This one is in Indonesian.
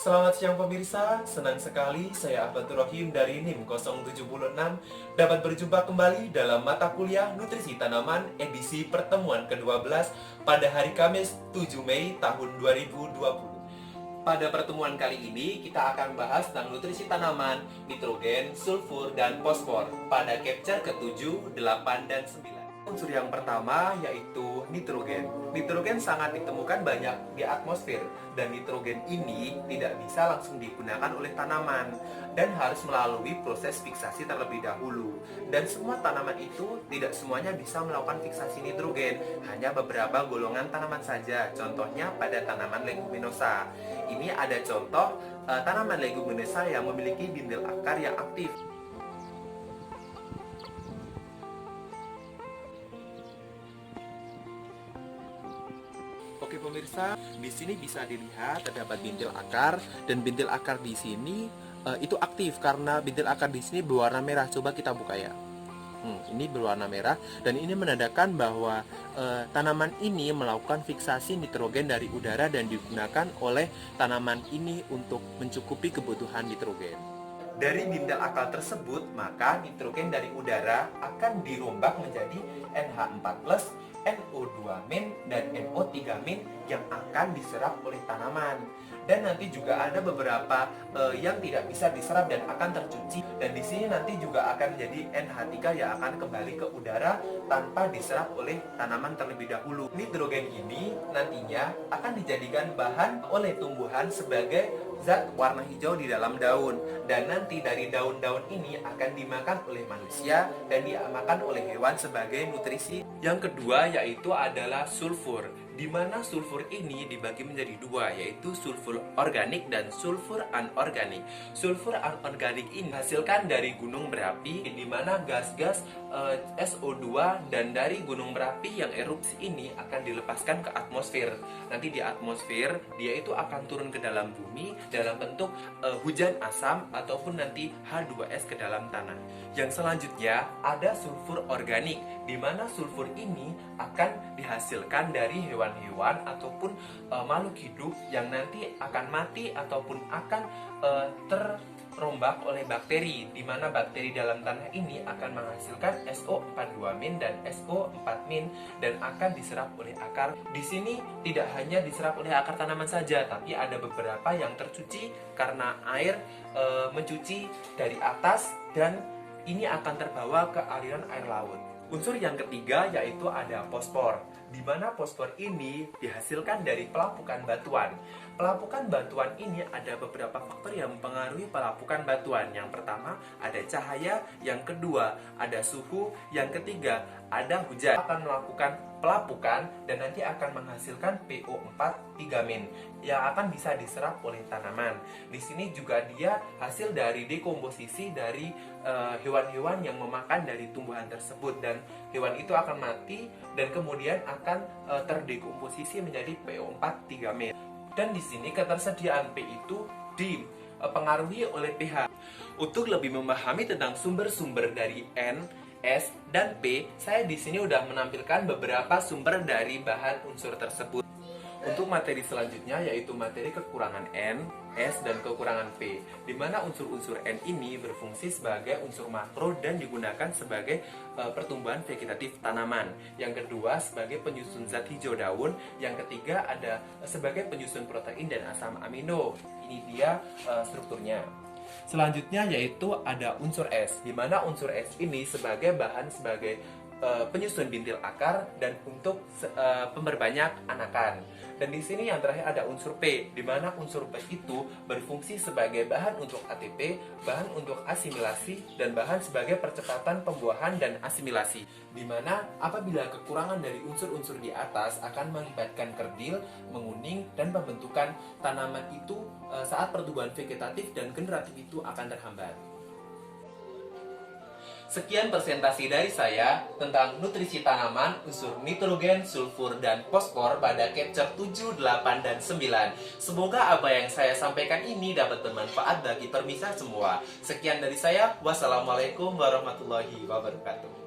Selamat siang pemirsa, senang sekali saya Ahmad Rohim dari NIM 076 dapat berjumpa kembali dalam mata kuliah Nutrisi Tanaman edisi pertemuan ke-12 pada hari Kamis 7 Mei tahun 2020. Pada pertemuan kali ini kita akan bahas tentang nutrisi tanaman, nitrogen, sulfur, dan fosfor pada capture ke-7, 8, dan 9. Unsur yang pertama yaitu nitrogen. Nitrogen sangat ditemukan banyak di atmosfer dan nitrogen ini tidak bisa langsung digunakan oleh tanaman dan harus melalui proses fiksasi terlebih dahulu. Dan semua tanaman itu tidak semuanya bisa melakukan fiksasi nitrogen, hanya beberapa golongan tanaman saja. Contohnya pada tanaman leguminosa. Ini ada contoh tanaman leguminosa yang memiliki bindil akar yang aktif. Oke pemirsa, di sini bisa dilihat terdapat bintil akar dan bintil akar di sini itu aktif karena bintil akar di sini berwarna merah. Coba kita buka ya. Ini berwarna merah dan ini menandakan bahwa tanaman ini melakukan fiksasi nitrogen dari udara dan digunakan oleh tanaman ini untuk mencukupi kebutuhan nitrogen. Dari bintil akar tersebut, maka nitrogen dari udara akan dirombak menjadi NH4+, NO2- dan NO3- yang akan diserap oleh tanaman. Dan nanti juga ada beberapa yang tidak bisa diserap dan akan tercuci. Dan di sini nanti juga akan jadi NH3 yang akan kembali ke udara tanpa diserap oleh tanaman terlebih dahulu. Nitrogen ini nantinya akan dijadikan bahan oleh tumbuhan sebagai zat warna hijau di dalam daun. Dan nanti dari daun-daun ini akan dimakan oleh manusia dan dimakan oleh hewan sebagai nutrisi. Yang kedua yaitu adalah sulfur, di mana sulfur ini dibagi menjadi dua, yaitu sulfur organik dan sulfur anorganik. Sulfur anorganik ini dihasilkan dari gunung berapi, di mana gas-gas SO2 dan dari gunung berapi yang erupsi ini akan dilepaskan ke atmosfer. Nanti di atmosfer dia itu akan turun ke dalam bumi dalam bentuk hujan asam ataupun nanti H2S ke dalam tanah. Yang selanjutnya ada sulfur organik, di mana sulfur ini akan dihasilkan dari hewan-hewan ataupun makhluk hidup yang nanti akan mati ataupun akan terrombak oleh bakteri, di mana bakteri dalam tanah ini akan menghasilkan SO42- dan SO4- dan akan diserap oleh akar. Di sini tidak hanya diserap oleh akar tanaman saja, tapi ada beberapa yang tercuci karena air mencuci dari atas dan ini akan terbawa ke aliran air laut. Unsur yang ketiga yaitu ada fosfor, di mana fosfor ini dihasilkan dari pelapukan batuan. Pelapukan batuan ini ada beberapa faktor yang mempengaruhi pelapukan batuan. Yang pertama ada cahaya, yang kedua ada suhu, yang ketiga ada hujan. Akan melakukan pelapukan dan nanti akan menghasilkan PO4 3- yang akan bisa diserap oleh tanaman. Di sini juga dia hasil dari dekomposisi dari hewan-hewan yang memakan dari tumbuhan tersebut, dan hewan itu akan mati dan kemudian akan terdekomposisi menjadi PO4 3-. Dan di sini ketersediaan P itu dipengaruhi oleh pH. Untuk lebih memahami tentang sumber-sumber dari N, S, dan P, saya di sini sudah menampilkan beberapa sumber dari bahan unsur tersebut. Untuk materi selanjutnya yaitu materi kekurangan N, S, dan kekurangan P, di mana unsur-unsur N ini berfungsi sebagai unsur makro dan digunakan sebagai pertumbuhan vegetatif tanaman. Yang kedua sebagai penyusun zat hijau daun. Yang ketiga ada sebagai penyusun protein dan asam amino. Ini dia strukturnya. Selanjutnya yaitu ada unsur S, di mana unsur S ini sebagai bahan sebagai penyusun bintil akar dan untuk pemberbanyak anakan. Dan di sini yang terakhir ada unsur P, di mana unsur P itu berfungsi sebagai bahan untuk ATP, bahan untuk asimilasi, dan bahan sebagai percepatan pembuahan dan asimilasi. Di mana apabila kekurangan dari unsur-unsur di atas akan mengakibatkan kerdil, menguning, dan pembentukan tanaman itu saat pertumbuhan vegetatif dan generatif itu akan terhambat. Sekian presentasi dari saya tentang nutrisi tanaman, unsur nitrogen, sulfur, dan fosfor pada capture 7, 8, dan 9. Semoga apa yang saya sampaikan ini dapat bermanfaat bagi pemirsa semua. Sekian dari saya. Wassalamualaikum warahmatullahi wabarakatuh.